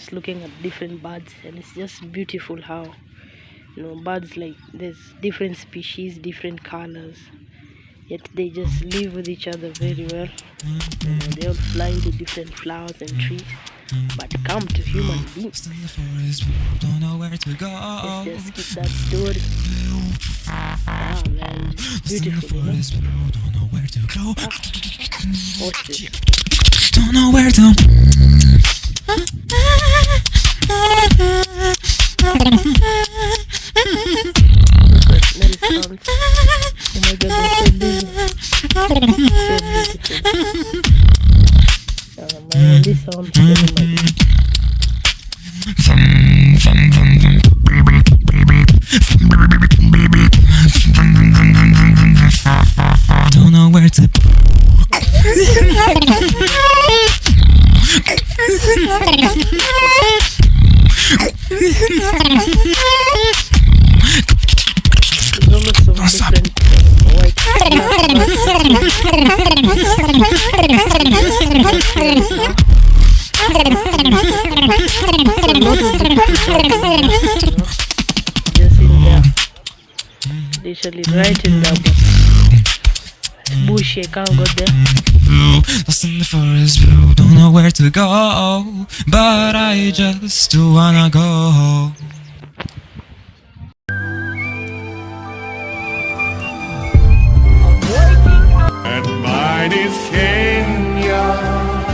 just looking at different birds, and it's just beautiful how birds, like, there's different species, different colors, yet they just live with each other very well. They all fly into different flowers and trees, but come to human beings, let's just keep that story. Wow, man, it's beautiful, watch this. Don't know where to. Look at little sounds. Oh my god, they're so busy. So beautiful. Man, this sound is getting my ear. Don't know where to. There's almost some different white just in there, literally right in there, but it's bushy, I can't go there. Lost in the forest, don't know where to go, but I just wanna go.